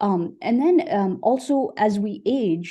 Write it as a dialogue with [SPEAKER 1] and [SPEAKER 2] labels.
[SPEAKER 1] And then also as we age,